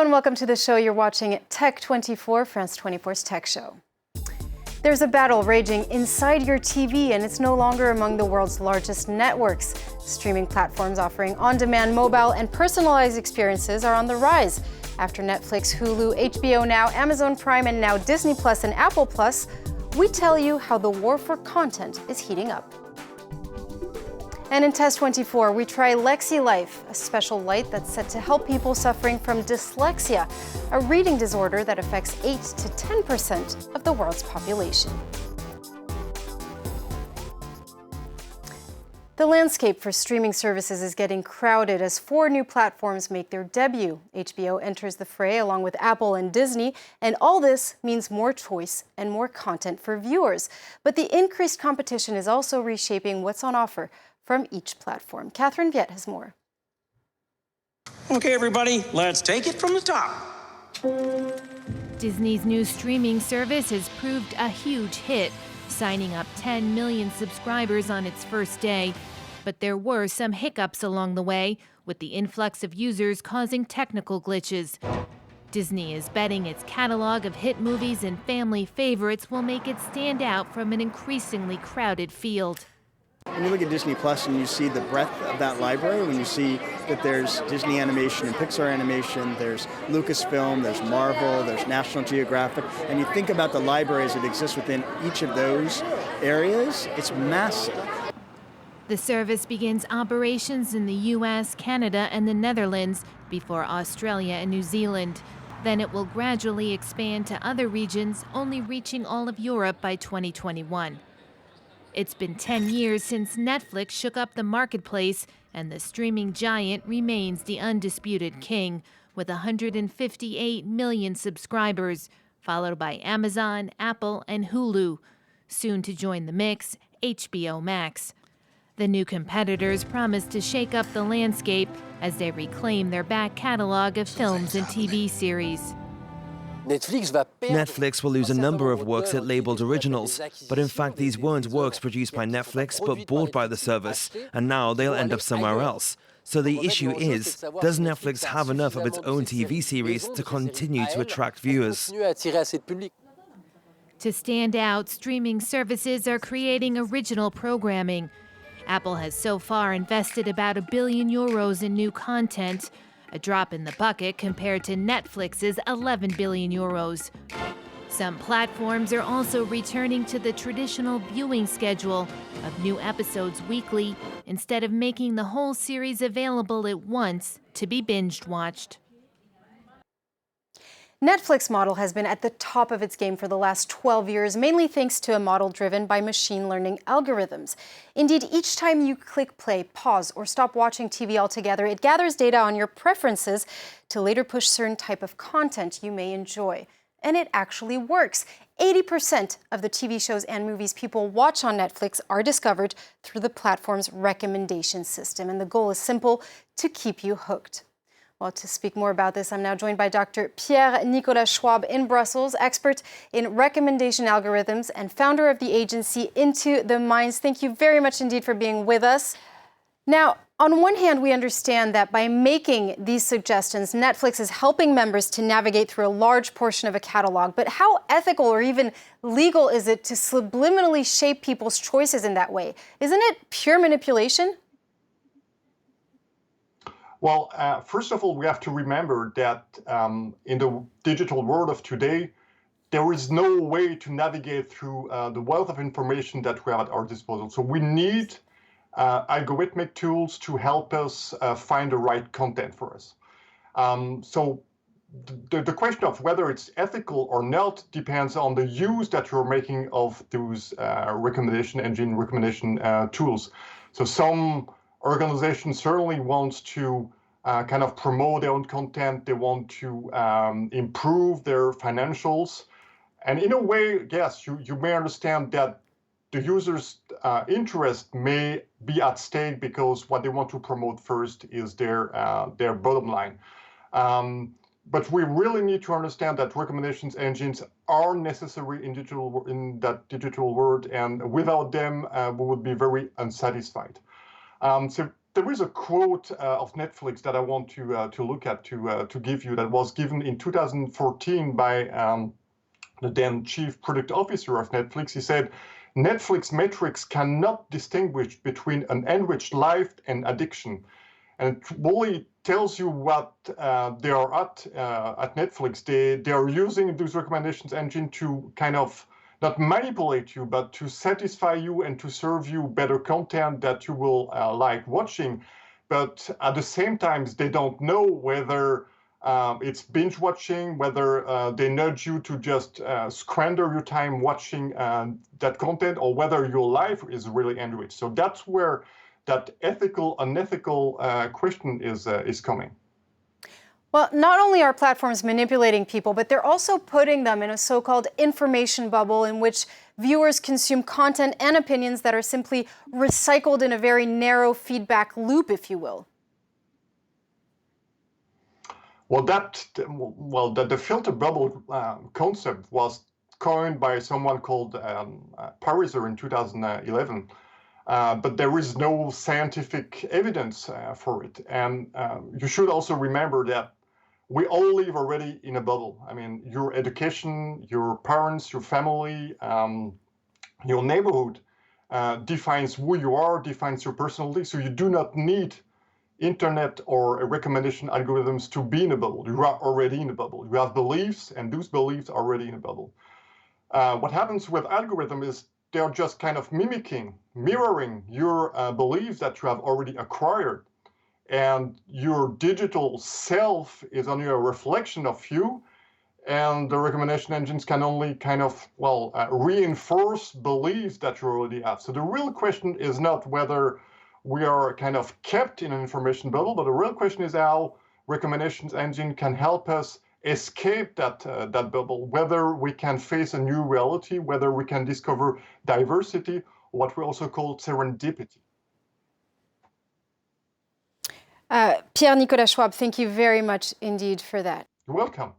Hello and welcome to the show. You're watching Tech24, France 24's tech show. There's a battle raging inside your TV, and it's no longer among the world's largest networks. Streaming platforms offering on-demand mobile and personalized experiences are on the rise. After Netflix, Hulu, HBO Now, Amazon Prime, and now Disney Plus and Apple Plus, we tell you how the war for content is heating up. And in Test 24, we try Lexi Life, a special light that's set to help people suffering from dyslexia, a reading disorder that affects 8 to 10% of the world's population. The landscape for streaming services is getting crowded as 4 new platforms make their debut. HBO enters the fray along with Apple and Disney, and all this means more choice and more content for viewers. But the increased competition is also reshaping what's on offer from each platform. Catherine Viet has more. Okay, everybody, let's take it from the top. Disney's new streaming service has proved a huge hit, signing up 10 million subscribers on its first day. But there were some hiccups along the way, with the influx of users causing technical glitches. Disney is betting its catalog of hit movies and family favorites will make it stand out from an increasingly crowded field. When you look at Disney Plus and you see the breadth of that library, when you see that there's Disney animation and Pixar animation, there's Lucasfilm, there's Marvel, there's National Geographic, and you think about the libraries that exist within each of those areas, it's massive. The service begins operations in the US, Canada, and the Netherlands before Australia and New Zealand. Then it will gradually expand to other regions, only reaching all of Europe by 2021. It's been 10 years since Netflix shook up the marketplace, and the streaming giant remains the undisputed king, with 158 million subscribers, followed by Amazon, Apple, and Hulu. Soon to join the mix, HBO Max. The new competitors promise to shake up the landscape as they reclaim their back catalog of films and TV series. Netflix will lose a number of works it labeled originals, but in fact these weren't works produced by Netflix but bought by the service, and now they'll end up somewhere else. So the issue is, does Netflix have enough of its own TV series to continue to attract viewers? To stand out, streaming services are creating original programming. Apple has so far invested about €1 billion in new content, a drop in the bucket compared to Netflix's €11 billion. Some platforms are also returning to the traditional viewing schedule of new episodes weekly instead of making the whole series available at once to be binge-watched. Netflix model has been at the top of its game for the last 12 years, mainly thanks to a model driven by machine learning algorithms. Indeed, each time you click play, pause, or stop watching TV altogether, it gathers data on your preferences to later push certain type of content you may enjoy. And it actually works. 80% of the TV shows and movies people watch on Netflix are discovered through the platform's recommendation system. And the goal is simple: to keep you hooked. Well, to speak more about this, I'm now joined by Dr. Pierre-Nicolas Schwab in Brussels, expert in recommendation algorithms and founder of the agency Into the Minds. Thank you very much indeed for being with us. Now, on one hand, we understand that by making these suggestions, Netflix is helping members to navigate through a large portion of a catalog. But how ethical or even legal is it to subliminally shape people's choices in that way? Isn't it pure manipulation? Well, first of all, we have to remember that in the digital world of today, there is no way to navigate through the wealth of information that we have at our disposal. So we need algorithmic tools to help us find the right content for us. So the question of whether it's ethical or not depends on the use that you're making of those recommendation tools. So some organizations certainly want to kind of promote their own content. They want to improve their financials. And in a way, yes, you may understand that the user's interest may be at stake because what they want to promote first is their bottom line. But we really need to understand that recommendations engines are necessary in that digital world, and without them, we would be very unsatisfied. So there is a quote of Netflix that I want to look at to give you that was given in 2014 by the then chief product officer of Netflix. He said, Netflix metrics cannot distinguish between an enriched life and addiction. And it really tells you what they are at Netflix. They are using those recommendations engine to kind of not manipulate you, but to satisfy you and to serve you better content that you will like watching. But at the same time, they don't know whether it's binge watching, whether they nudge you to just squander your time watching that content, or whether your life is really enriched. So that's where that ethical, unethical question is coming. Well, not only are platforms manipulating people, but they're also putting them in a so-called information bubble in which viewers consume content and opinions that are simply recycled in a very narrow feedback loop, if you will. Well, the filter bubble concept was coined by someone called Pariser in 2011. But there is no scientific evidence for it. And you should also remember that we all live already in a bubble. I mean, your education, your parents, your family, your neighborhood defines who you are, defines your personality. So you do not need internet or recommendation algorithms to be in a bubble. You are already in a bubble. You have beliefs, and those beliefs are already in a bubble. What happens with algorithm is they're just kind of mirroring your beliefs that you have already acquired. And your digital self is only a reflection of you. And the recommendation engines can only kind of, reinforce beliefs that you already have. So the real question is not whether we are kind of kept in an information bubble, but the real question is how recommendations engine can help us escape that bubble, whether we can face a new reality, whether we can discover diversity, what we also call serendipity. Pierre-Nicolas Schwab, thank you very much indeed for that. You're welcome.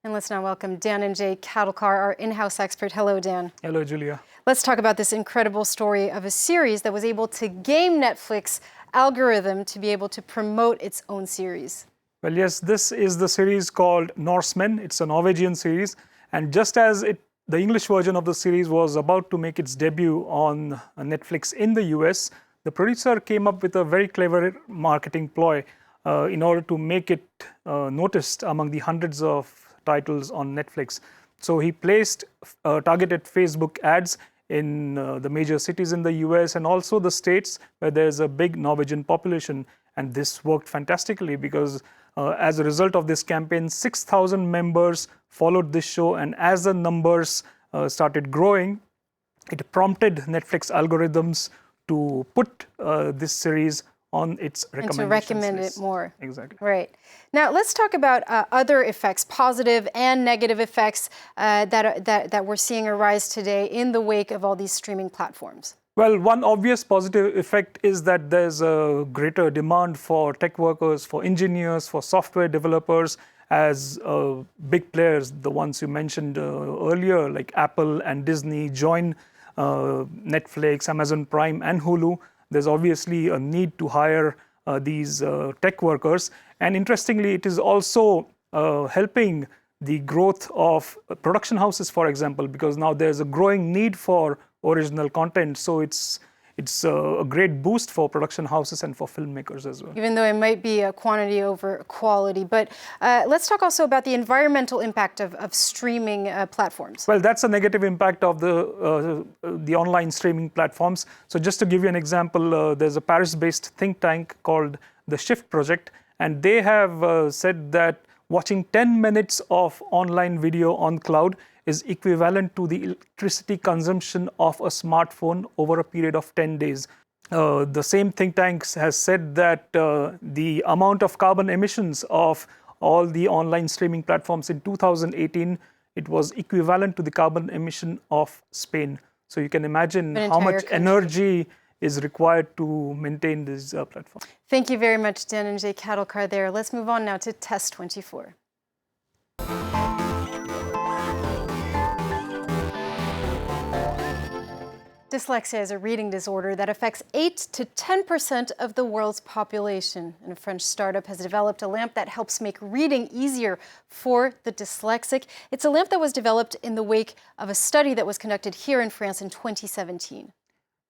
And let's now welcome Dan and Jay Kadalkar, our in-house expert. Hello, Dan. Hello, Julia. Let's talk about this incredible story of a series that was able to game Netflix algorithm to be able to promote its own series. Well, yes, this is the series called Norsemen. It's a Norwegian series. And just as the English version of the series was about to make its debut on Netflix in the US, the producer came up with a very clever marketing ploy in order to make it noticed among the hundreds of titles on Netflix. So he placed targeted Facebook ads in the major cities in the US and also the states where there's a big Norwegian population. And this worked fantastically because as a result of this campaign, 6,000 members followed this show. And as the numbers started growing, it prompted Netflix algorithms to put this series on its recommendations. And to recommend it more. Exactly. Right. Now let's talk about other effects, positive and negative effects that we're seeing arise today in the wake of all these streaming platforms. Well, one obvious positive effect is that there's a greater demand for tech workers, for engineers, for software developers, as big players, the ones you mentioned earlier, like Apple and Disney, join Netflix, Amazon Prime, and Hulu. There's obviously a need to hire these tech workers. And interestingly, it is also helping the growth of production houses, for example, because now there's a growing need for original content. So it's a great boost for production houses and for filmmakers as well. Even though it might be a quantity over quality. But let's talk also about the environmental impact of streaming platforms. Well, that's a negative impact of the online streaming platforms. So just to give you an example, there's a Paris-based think tank called the Shift Project, and they have said that watching 10 minutes of online video on cloud is equivalent to the electricity consumption of a smartphone over a period of 10 days. The same think tank has said that the amount of carbon emissions of all the online streaming platforms in 2018, it was equivalent to the carbon emission of Spain. So you can imagine how much energy is required to maintain this platform. Thank you very much, Dan and Jay Kadalkar there. Let's move on now to Test 24. Dyslexia is a reading disorder that affects 8 to 10% of the world's population. And a French startup has developed a lamp that helps make reading easier for the dyslexic. It's a lamp that was developed in the wake of a study that was conducted here in France in 2017.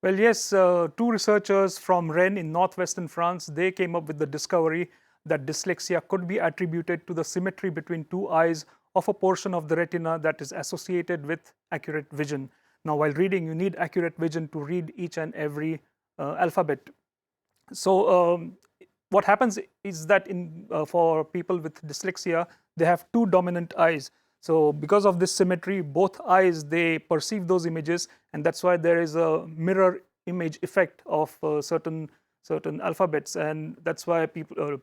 Well, yes, two researchers from Rennes in northwestern France, they came up with the discovery that dyslexia could be attributed to the symmetry between two eyes of a portion of the retina that is associated with accurate vision. Now, while reading, you need accurate vision to read each and every alphabet. So what happens is that for people with dyslexia, they have two dominant eyes. So because of this symmetry, both eyes, they perceive those images, and that's why there is a mirror image effect of certain alphabets, and that's why people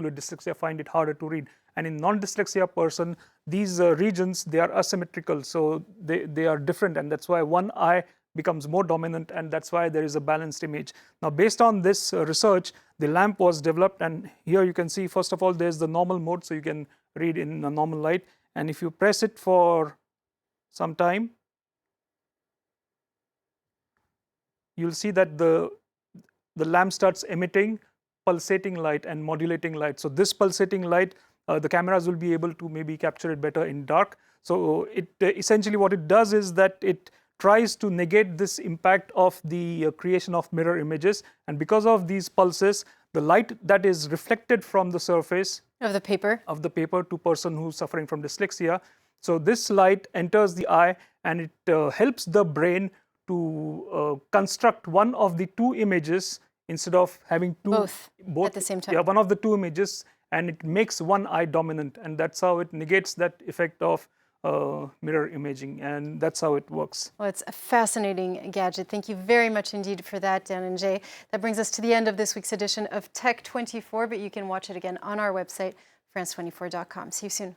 with dyslexia find it harder to read. And in non-dyslexia person, these regions, they are asymmetrical, so they are different, and that's why one eye becomes more dominant, and that's why there is a balanced image. Now, based on this research, the lamp was developed, and here you can see, first of all, there's the normal mode, so you can read in a normal light, and if you press it for some time, you'll see that the lamp starts emitting pulsating light and modulating light. So this pulsating light, the cameras will be able to maybe capture it better in dark. So it essentially what it does is that it tries to negate this impact of the creation of mirror images, and because of these pulses, the light that is reflected from the surface of the paper to person who's suffering from dyslexia, so this light enters the eye, and it helps the brain to construct one of the two images instead of having both at the same time. Yeah, one of the two images, and it makes one eye dominant, and that's how it negates that effect of mirror imaging, and that's how it works. Well, it's a fascinating gadget. Thank you very much indeed for that, Dan and Jay. That brings us to the end of this week's edition of Tech 24, but you can watch it again on our website, France24.com. See you soon.